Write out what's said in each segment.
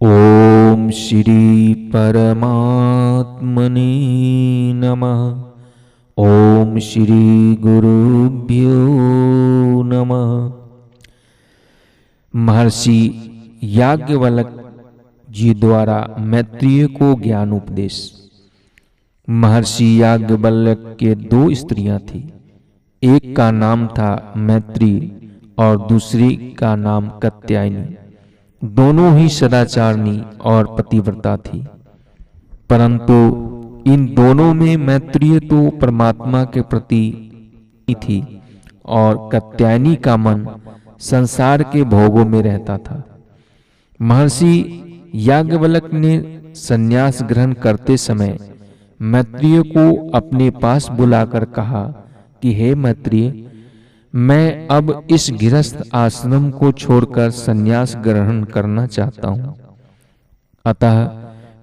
ओम श्री परमात्मने नमः। ओम श्री गुरुभ्यो नमः। महर्षि याज्ञवल्क्य जी द्वारा मैत्रेय को ज्ञान उपदेश। महर्षि याज्ञवल्क्य के दो स्त्रियां थीं। एक का नाम था मैत्री और दूसरी का नाम कात्यायनी। दोनों ही सदाचारणी और पतिव्रता थी, परंतु इन दोनों में मैत्रेय तो परमात्मा के प्रति थी और कात्यायनी का मन संसार के भोगों में रहता था। महर्षि याज्ञवल्क्य ने संन्यास ग्रहण करते समय मैत्रेय को अपने पास बुलाकर कहा कि हे मैत्रेय, मैं अब इस गृहस्थ आश्रम को छोड़कर संन्यास ग्रहण करना चाहता हूं। अतः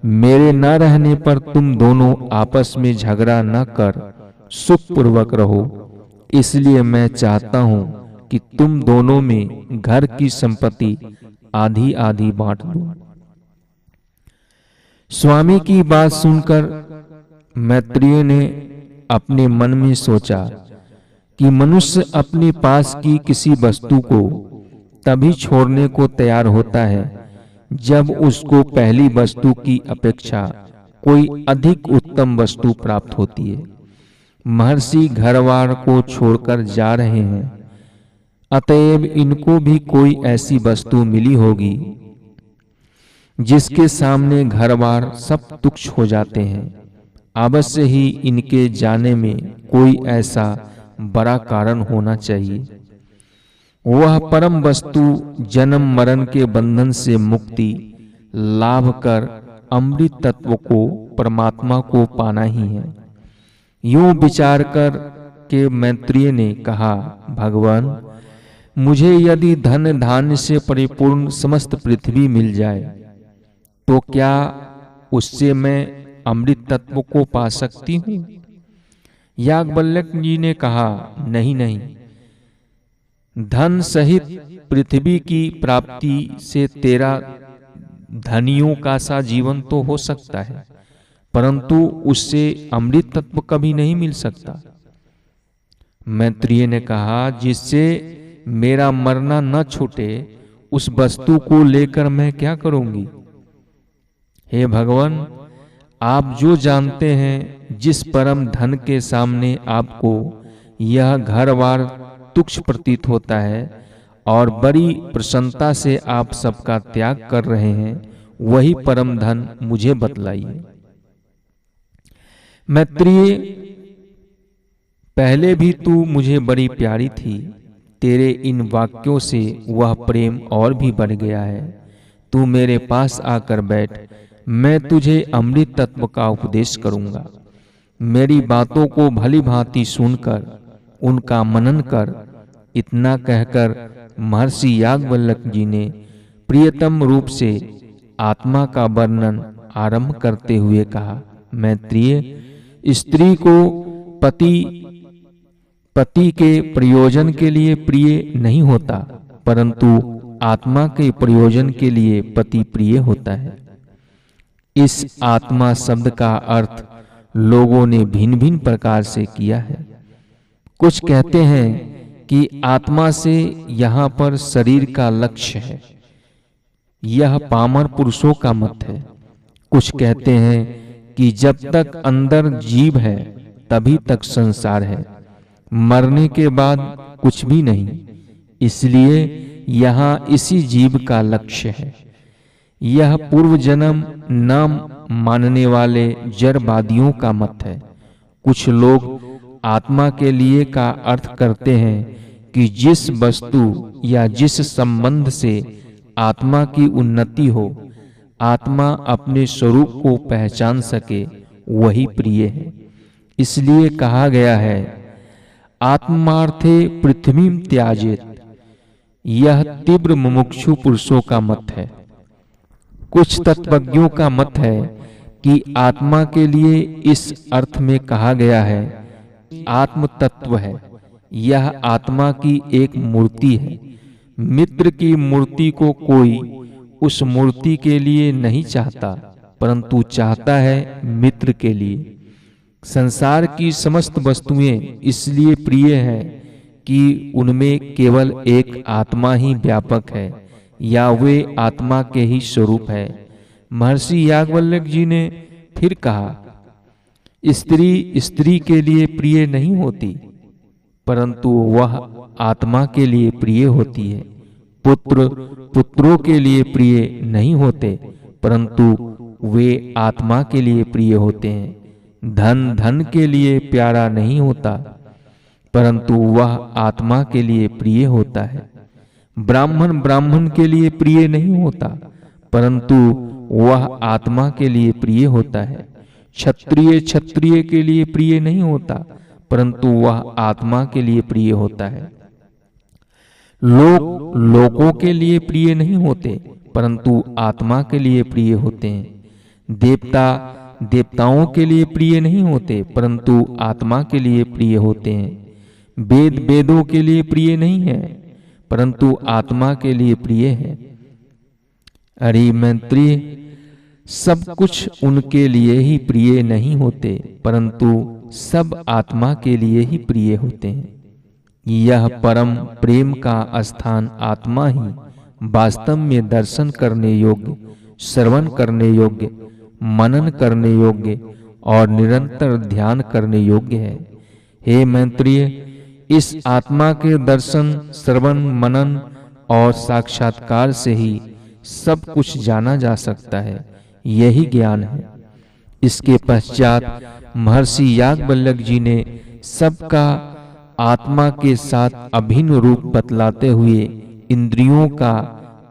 मेरे न रहने पर तुम दोनों आपस में झगड़ा न कर सुखपूर्वक रहो। इसलिए मैं चाहता हूं कि तुम दोनों में घर की संपत्ति आधी आधी बांट दो। स्वामी की बात सुनकर मैत्रेय ने अपने मन में सोचा कि मनुष्य अपने पास की किसी वस्तु को तभी छोड़ने को तैयार होता है जब उसको पहली वस्तु की अपेक्षा कोई अधिक उत्तम वस्तु प्राप्त होती है। महर्षि घरवार को छोड़कर जा रहे हैं, अतएव इनको भी कोई ऐसी वस्तु मिली होगी जिसके सामने घरवार सब तुच्छ हो जाते हैं। अवश्य ही इनके जाने में कोई ऐसा बड़ा कारण होना चाहिए। वह परम वस्तु जन्म मरण के बंधन से मुक्ति लाभ कर अमृत तत्व को परमात्मा को पाना ही है। यूं विचार कर के मैत्रेय ने कहा, भगवान, मुझे यदि धन धान्य से परिपूर्ण समस्त पृथ्वी मिल जाए तो क्या उससे मैं अमृत तत्व को पा सकती हूं? याज्ञवल्क्य जी ने कहा, नहीं नहीं, धन सहित पृथ्वी की प्राप्ति से तेरा धनियों का सा जीवन तो हो सकता है, परंतु उससे अमृत तत्व कभी नहीं मिल सकता। मैत्रेय ने कहा, जिससे मेरा मरना न छूटे उस वस्तु को लेकर मैं क्या करूंगी? हे भगवान, आप जो जानते हैं, जिस परम धन के सामने आपको यह घरवार तुच्छ प्रतीत होता है और बड़ी प्रसन्नता से आप सबका त्याग कर रहे हैं, वही परम धन मुझे बतलाइए। मैत्रेय, पहले भी तू मुझे बड़ी प्यारी थी, तेरे इन वाक्यों से वह प्रेम और भी बढ़ गया है। तू मेरे पास आकर बैठ, मैं तुझे अमृत तत्व का उपदेश करूंगा। मेरी बातों को भली भांति सुनकर उनका मनन कर। इतना कहकर महर्षि याज्ञवल्क्य जी ने प्रियतम रूप से आत्मा का वर्णन आरंभ करते हुए कहा, मैत्रेय, स्त्री को पति के प्रयोजन के लिए प्रिय नहीं होता, परंतु आत्मा के प्रयोजन के लिए पति प्रिय होता है। इस आत्मा शब्द का अर्थ लोगों ने भिन्न भिन्न प्रकार से किया है। कुछ कहते हैं कि आत्मा से यहाँ पर शरीर का लक्ष्य है, यह पामर पुरुषों का मत है। कुछ कहते हैं कि जब तक अंदर जीव है तभी तक संसार है, मरने के बाद कुछ भी नहीं, इसलिए यहाँ इसी जीव का लक्ष्य है। यह पूर्व जन्म न मानने वाले जड़वादियों का मत है। कुछ लोग आत्मा के लिए का अर्थ करते हैं कि जिस वस्तु या जिस संबंध से आत्मा की उन्नति हो, आत्मा अपने स्वरूप को पहचान सके, वही प्रिय है। इसलिए कहा गया है, आत्मार्थे पृथ्वीं त्याजेत। यह तीव्र मुमुक्षु पुरुषों का मत है। कुछ तत्वज्ञों का मत है कि आत्मा के लिए इस अर्थ में कहा गया है, आत्म तत्व है, यह आत्मा की एक मूर्ति है। मित्र की मूर्ति को कोई उस मूर्ति के लिए नहीं चाहता, परंतु चाहता है मित्र के लिए। संसार की समस्त वस्तुएं इसलिए प्रिय हैं कि उनमें केवल एक आत्मा ही व्यापक है या वे आत्मा के ही स्वरूप है। महर्षि याज्ञवल्क्य जी ने फिर कहा, स्त्री स्त्री के लिए प्रिय नहीं होती, परंतु वह आत्मा के लिए प्रिय होती है। पुत्र पुत्रों के लिए प्रिय नहीं होते, परंतु वे आत्मा के लिए प्रिय होते हैं। धन धन के लिए प्यारा नहीं होता, परंतु वह आत्मा के लिए प्रिय होता है। ब्राह्मण ब्राह्मण के लिए प्रिय नहीं होता, परंतु वह आत्मा के लिए प्रिय होता है। क्षत्रिय क्षत्रिय के लिए प्रिय नहीं होता, परंतु वह आत्मा के लिए प्रिय होता है। लोग लोगों के लिए प्रिय नहीं होते, परंतु आत्मा के लिए प्रिय होते हैं। देवता देवताओं के लिए प्रिय नहीं होते, परंतु आत्मा के लिए प्रिय होते हैं। वेद वेदों के लिए प्रिय नहीं है, परंतु आत्मा के लिए प्रिय है। अरे मैत्रेय, सब कुछ उनके लिए ही प्रिय नहीं होते, परंतु सब आत्मा के लिए ही प्रिय होते हैं। यह परम प्रेम का स्थान आत्मा ही वास्तव में दर्शन करने योग्य, श्रवण करने योग्य, मनन करने योग्य और निरंतर ध्यान करने योग्य है। हे मैत्रेय, इस आत्मा के दर्शन, श्रवण, मनन और साक्षात्कार से ही सब कुछ जाना जा सकता है। यही ज्ञान है। इसके पश्चात महर्षि याज्ञवल्क्य जी ने सबका आत्मा के साथ अभिन्न रूप बतलाते हुए इंद्रियों का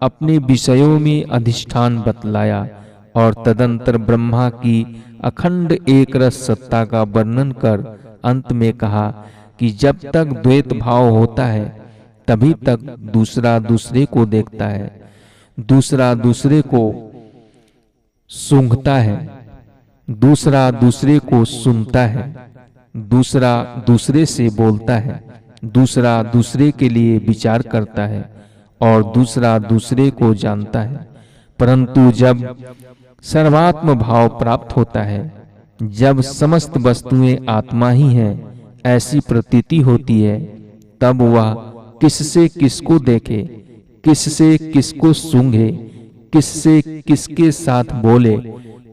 अपने विषयों में अधिष्ठान बतलाया और तदंतर ब्रह्मा की अखंड एक रस सत्ता का वर्णन कर अंत में कहा कि जब तक द्वैत भाव होता है तभी तक दूसरा दूसरे को देखता है, दूसरा दूसरे को सूंघता है, दूसरा दूसरे को सुनता है, दूसरा दूसरे से बोलता है, दूसरा दूसरे के लिए विचार करता है और दूसरा दूसरे को जानता है। परंतु जब सर्वात्म भाव प्राप्त होता है, जब समस्त वस्तुएं आत्मा ही हैं ऐसी प्रतीति होती है, तब वह किससे किसको देखे, किससे किसको सूंघे, किससे किसके साथ बोले,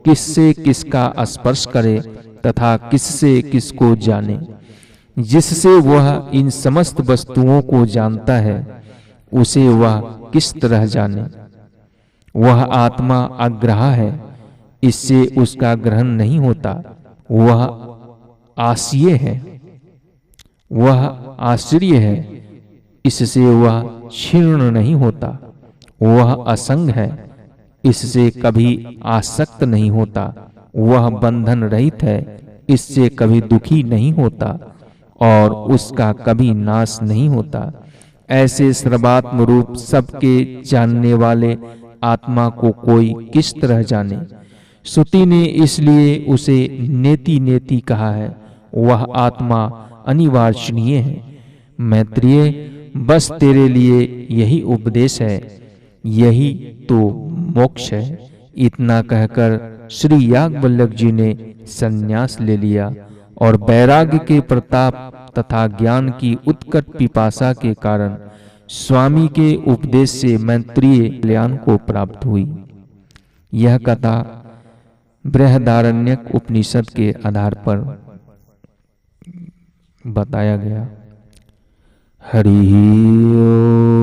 किससे किसका स्पर्श करे तथा किससे किसको जाने। जिससे वह इन समस्त वस्तुओं को जानता है, उसे वह किस तरह जाने। वह आत्मा अग्राह्य है, इससे उसका ग्रहण नहीं होता। वह आश्रय है, वह आश्रय है, इससे वह क्षीर्ण नहीं होता। वह असंग है, इससे कभी आसक्त नहीं होता। वह बंधन रहित है, इससे कभी दुखी नहीं होता और उसका कभी नाश नहीं होता। ऐसे सर्वात्म रूप सबके जानने वाले आत्मा को कोई किस तरह जाने। श्रुति ने इसलिए उसे नेति नेति कहा है। वह आत्मा अनिवार्चनीय है। मैत्रेय, बस तेरे लिए यही उपदेश है, यही तो मोक्ष है। इतना कहकर श्री याज्ञवल्क्य जी ने संन्यास ले लिया और वैराग्य के प्रताप तथा ज्ञान की उत्कट पिपासा के कारण स्वामी के उपदेश से मैत्रेय कल्याण को प्राप्त हुई। यह कथा बृहदारण्यक उपनिषद के आधार पर बताया गया। हरि ओम।